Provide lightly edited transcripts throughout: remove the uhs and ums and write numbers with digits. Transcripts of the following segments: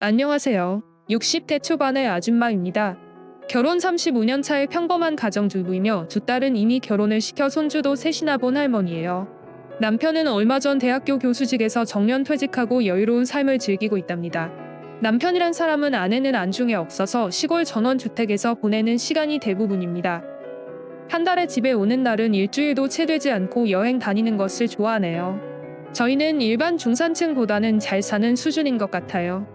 안녕하세요. 60대 초반의 아줌마입니다. 결혼 35년 차의 평범한 가정주부이며 두 딸은 이미 결혼을 시켜 손주도 셋이나 본 할머니예요. 남편은 얼마 전 대학교 교수직에서 정년 퇴직하고 여유로운 삶을 즐기고 있답니다. 남편이란 사람은 아내는 안중에 없어서 시골 전원주택에서 보내는 시간이 대부분입니다. 한 달에 집에 오는 날은 일주일도 채 되지 않고 여행 다니는 것을 좋아하네요. 저희는 일반 중산층보다는 잘 사는 수준인 것 같아요.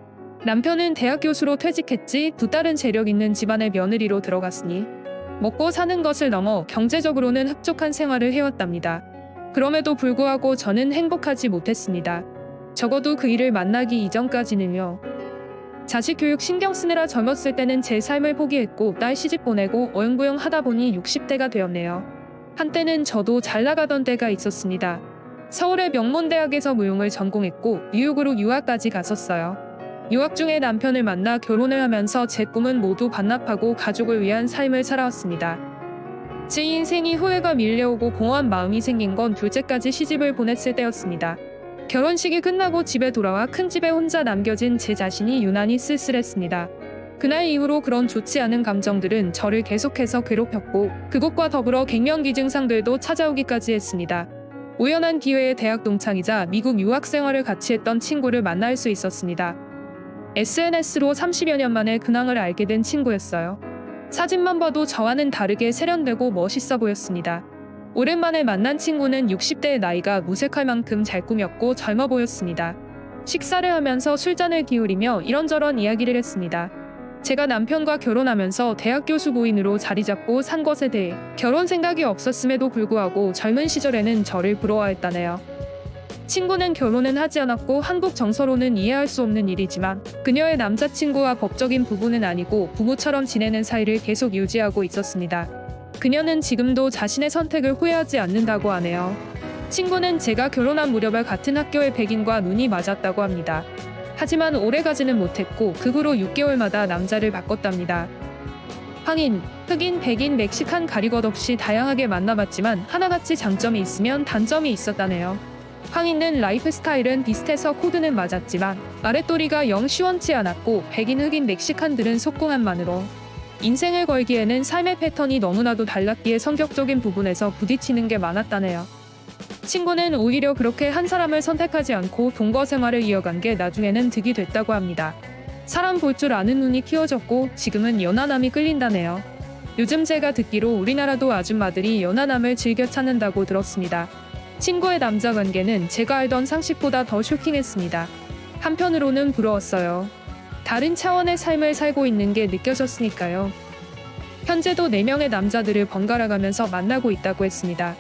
남편은 대학 교수로 퇴직했지 두 딸은 재력 있는 집안의 며느리로 들어갔으니 먹고 사는 것을 넘어 경제적으로는 흡족한 생활을 해왔답니다. 그럼에도 불구하고 저는 행복하지 못했습니다. 적어도 그 일을 만나기 이전까지는요. 자식 교육 신경 쓰느라 젊었을 때는 제 삶을 포기했고 딸 시집 보내고 어영부영 하다 보니 60대가 되었네요. 한때는 저도 잘 나가던 때가 있었습니다. 서울의 명문대학에서 무용을 전공했고 뉴욕으로 유학까지 갔었어요. 유학 중에 남편을 만나 결혼을 하면서 제 꿈은 모두 반납하고 가족을 위한 삶을 살아왔습니다. 제 인생이 후회가 밀려오고 공허한 마음이 생긴 건 둘째까지 시집을 보냈을 때였습니다. 결혼식이 끝나고 집에 돌아와 큰 집에 혼자 남겨진 제 자신이 유난히 쓸쓸했습니다. 그날 이후로 그런 좋지 않은 감정들은 저를 계속해서 괴롭혔고 그것과 더불어 갱년기 증상들도 찾아오기까지 했습니다. 우연한 기회에 대학 동창이자 미국 유학 생활을 같이 했던 친구를 만날 수 있었습니다. SNS로 30여 년 만에 근황을 알게 된 친구였어요. 사진만 봐도 저와는 다르게 세련되고 멋있어 보였습니다. 오랜만에 만난 친구는 60대의 나이가 무색할 만큼 잘 꾸몄고 젊어 보였습니다. 식사를 하면서 술잔을 기울이며 이런저런 이야기를 했습니다. 제가 남편과 결혼하면서 대학 교수 부인으로 자리 잡고 산 것에 대해 결혼 생각이 없었음에도 불구하고 젊은 시절에는 저를 부러워했다네요. 친구는 결혼은 하지 않았고 한국 정서로는 이해할 수 없는 일이지만 그녀의 남자친구와 법적인 부부는 아니고 부부처럼 지내는 사이를 계속 유지하고 있었습니다. 그녀는 지금도 자신의 선택을 후회하지 않는다고 하네요. 친구는 제가 결혼한 무렵에 같은 학교의 백인과 눈이 맞았다고 합니다. 하지만 오래가지는 못했고 그 후로 6개월마다 남자를 바꿨답니다. 황인, 흑인, 백인, 멕시칸 가릴 것 없이 다양하게 만나봤지만 하나같이 장점이 있으면 단점이 있었다네요. 황인은 라이프 스타일은 비슷해서 코드는 맞았지만 아랫도리가 영 시원치 않았고 백인, 흑인, 멕시칸들은 속궁합만으로 인생을 걸기에는 삶의 패턴이 너무나도 달랐기에 성격적인 부분에서 부딪히는 게 많았다네요. 친구는 오히려 그렇게 한 사람을 선택하지 않고 동거 생활을 이어간 게 나중에는 득이 됐다고 합니다. 사람 볼 줄 아는 눈이 키워졌고 지금은 연하남이 끌린다네요. 요즘 제가 듣기로 우리나라도 아줌마들이 연하남을 즐겨 찾는다고 들었습니다. 친구의 남자 관계는 제가 알던 상식보다 더 쇼킹했습니다. 한편으로는 부러웠어요. 다른 차원의 삶을 살고 있는 게 느껴졌으니까요. 현재도 4명의 남자들을 번갈아 가면서 만나고 있다고 했습니다.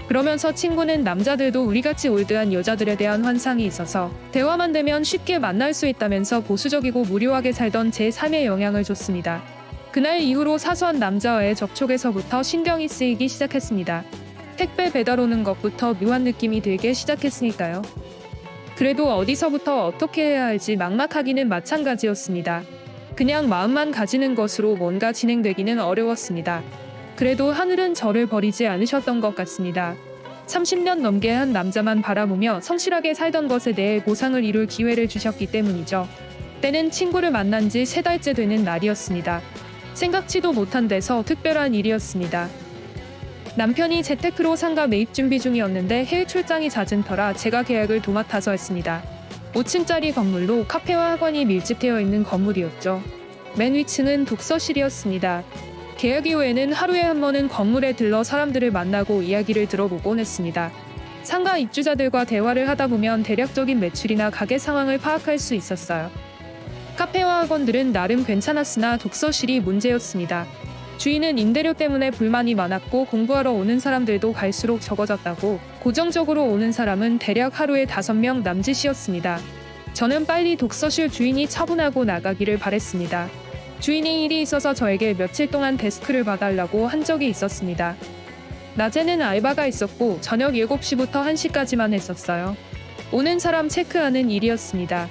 그러면서 친구는 남자들도 우리같이 올드한 여자들에 대한 환상이 있어서 대화만 되면 쉽게 만날 수 있다면서 보수적이고 무료하게 살던 제 삶에 영향을 줬습니다. 그날 이후로 사소한 남자와의 접촉에서부터 신경이 쓰이기 시작했습니다. 택배 배달 오는 것부터 묘한 느낌이 들기 시작했으니까요. 그래도 어디서부터 어떻게 해야 할지 막막하기는 마찬가지였습니다. 그냥 마음만 가지는 것으로 뭔가 진행되기는 어려웠습니다. 그래도 하늘은 저를 버리지 않으셨던 것 같습니다. 30년 넘게 한 남자만 바라보며 성실하게 살던 것에 대해 보상을 이룰 기회를 주셨기 때문이죠. 때는 친구를 만난 지 3달째 되는 날이었습니다. 생각지도 못한 데서 특별한 일이었습니다. 남편이 재테크로 상가 매입 준비 중이었는데 해외 출장이 잦은 터라 제가 계약을 도맡아서 했습니다. 5층짜리 건물로 카페와 학원이 밀집되어 있는 건물이었죠. 맨 위층은 독서실이었습니다. 계약 이후에는 하루에 한 번은 건물에 들러 사람들을 만나고 이야기를 들어보곤 했습니다. 상가 입주자들과 대화를 하다 보면 대략적인 매출이나 가게 상황을 파악할 수 있었어요. 카페와 학원들은 나름 괜찮았으나 독서실이 문제였습니다. 주인은 임대료 때문에 불만이 많았고 공부하러 오는 사람들도 갈수록 적어졌다고 고정적으로 오는 사람은 대략 하루에 5명 남짓이었습니다. 저는 빨리 독서실 주인이 처분하고 나가기를 바랬습니다. 주인이 일이 있어서 저에게 며칠 동안 데스크를 봐달라고 한 적이 있었습니다. 낮에는 알바가 있었고 저녁 7시부터 1시까지만 했었어요. 오는 사람 체크하는 일이었습니다.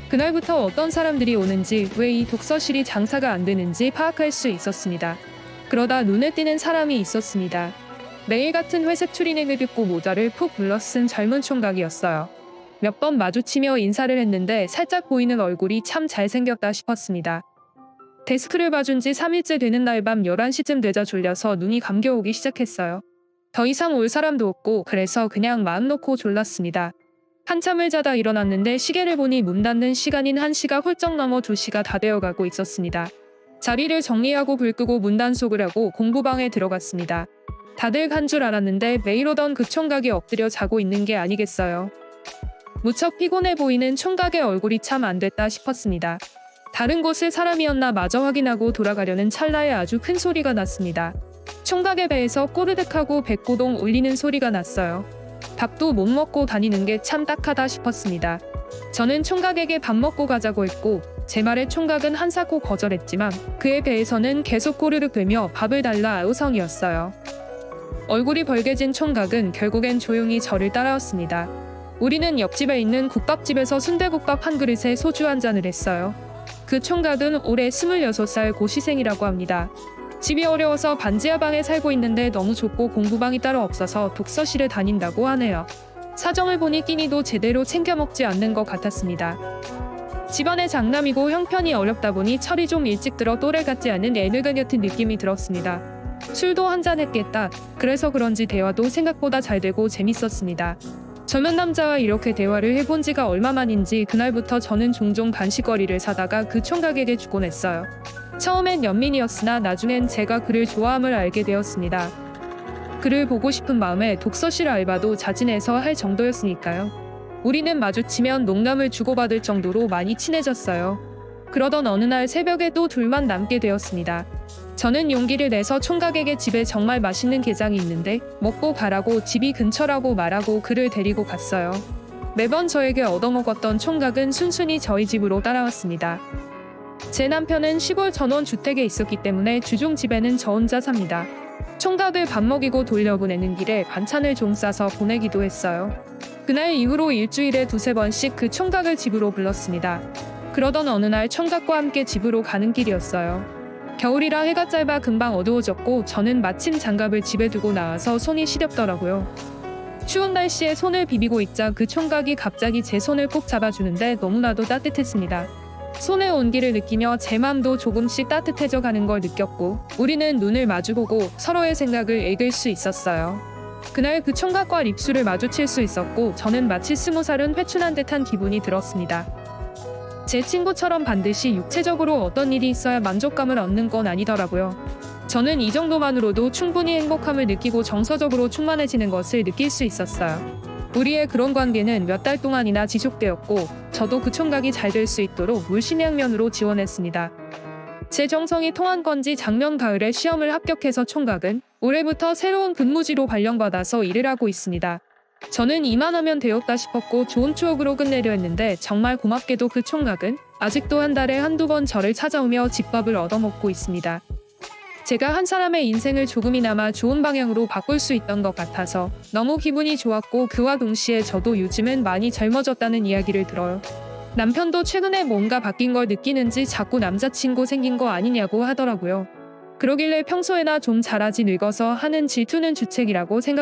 그날부터 어떤 사람들이 오는지 왜 이 독서실이 장사가 안 되는지 파악할 수 있었습니다. 그러다 눈에 띄는 사람이 있었습니다. 매일 같은 회색 추리닝을 입고 모자를 푹 눌러 쓴 젊은 총각이었어요. 몇 번 마주치며 인사를 했는데 살짝 보이는 얼굴이 참 잘생겼다 싶었습니다. 데스크를 봐준 지 3일째 되는 날 밤 11시쯤 되자 졸려서 눈이 감겨오기 시작했어요. 더 이상 올 사람도 없고 그래서 그냥 마음 놓고 졸랐습니다. 한참을 자다 일어났는데 시계를 보니 문 닫는 시간인 1시가 훌쩍 넘어 2시가 다 되어가고 있었습니다. 자리를 정리하고 불 끄고 문단속을 하고 공부방에 들어갔습니다. 다들 간 줄 알았는데 매일 오던 그 총각이 엎드려 자고 있는 게 아니겠어요. 무척 피곤해 보이는 총각의 얼굴이 참 안 됐다 싶었습니다. 다른 곳의 사람이었나 마저 확인하고 돌아가려는 찰나에 아주 큰 소리가 났습니다. 총각의 배에서 꼬르륵하고 배고동 울리는 소리가 났어요. 밥도 못 먹고 다니는 게 참 딱하다 싶었습니다. 저는 총각에게 밥 먹고 가자고 했고 제 말에 총각은 한사코 거절했지만 그의 배에서는 계속 꼬르륵대며 밥을 달라 아우성이었어요. 얼굴이 벌개진 총각은 결국엔 조용히 저를 따라왔습니다. 우리는 옆집에 있는 국밥집에서 순대국밥 한 그릇에 소주 한 잔을 했어요. 그 총각은 올해 26살 고시생이라고 합니다. 집이 어려워서 반지하방에 살고 있는데 너무 좁고 공부방이 따로 없어서 독서실에 다닌다고 하네요. 사정을 보니 끼니도 제대로 챙겨 먹지 않는 것 같았습니다. 집안의 장남이고 형편이 어렵다 보니 철이 좀 일찍 들어 또래 같지 않은 애늙은 같은 느낌이 들었습니다. 술도 한잔 했겠다. 그래서 그런지 대화도 생각보다 잘 되고 재밌었습니다. 젊은 남자와 이렇게 대화를 해본 지가 얼마만인지 그날부터 저는 종종 간식거리를 사다가 그 총각에게 주곤 했어요. 처음엔 연민이었으나 나중엔 제가 그를 좋아함을 알게 되었습니다. 그를 보고 싶은 마음에 독서실 알바도 자진해서 할 정도였으니까요. 우리는 마주치면 농담을 주고받을 정도로 많이 친해졌어요. 그러던 어느 날 새벽에 또 둘만 남게 되었습니다. 저는 용기를 내서 총각에게 집에 정말 맛있는 게장이 있는데 먹고 가라고 집이 근처라고 말하고 그를 데리고 갔어요. 매번 저에게 얻어먹었던 총각은 순순히 저희 집으로 따라왔습니다. 제 남편은 시골 전원주택에 있었기 때문에 주중 집에는 저 혼자 삽니다. 총각을 밥 먹이고 돌려보내는 길에 반찬을 좀 싸서 보내기도 했어요. 그날 이후로 일주일에 2~3번씩 그 총각을 집으로 불렀습니다. 그러던 어느 날 총각과 함께 집으로 가는 길이었어요. 겨울이라 해가 짧아 금방 어두워졌고 저는 마침 장갑을 집에 두고 나와서 손이 시렵더라고요. 추운 날씨에 손을 비비고 있자 그 총각이 갑자기 제 손을 꼭 잡아주는데 너무나도 따뜻했습니다. 손의 온기를 느끼며 제 마음도 조금씩 따뜻해져 가는 걸 느꼈고 우리는 눈을 마주보고 서로의 생각을 읽을 수 있었어요. 그날 그 총각과 입술을 마주칠 수 있었고 저는 마치 20살은 회춘한 듯한 기분이 들었습니다. 제 친구처럼 반드시 육체적으로 어떤 일이 있어야 만족감을 얻는 건 아니더라고요. 저는 이 정도만으로도 충분히 행복함을 느끼고 정서적으로 충만해지는 것을 느낄 수 있었어요. 우리의 그런 관계는 몇 달 동안이나 지속되었고 저도 그 총각이 잘 될 수 있도록 물심양면으로 지원했습니다. 제 정성이 통한 건지 작년 가을에 시험을 합격해서 총각은 올해부터 새로운 근무지로 발령받아서 일을 하고 있습니다. 저는 이만하면 되었다 싶었고 좋은 추억으로 끝내려 했는데 정말 고맙게도 그 총각은 아직도 한 달에 한두 번 저를 찾아오며 집밥을 얻어먹고 있습니다. 제가 한 사람의 인생을 조금이나마 좋은 방향으로 바꿀 수 있던 것 같아서 너무 기분이 좋았고 그와 동시에 저도 요즘은 많이 젊어졌다는 이야기를 들어요. 남편도 최근에 뭔가 바뀐 걸 느끼는지 자꾸 남자친구 생긴 거 아니냐고 하더라고요. 그러길래 평소에나 좀 잘하지 늙어서 하는 질투는 주책이라고 생각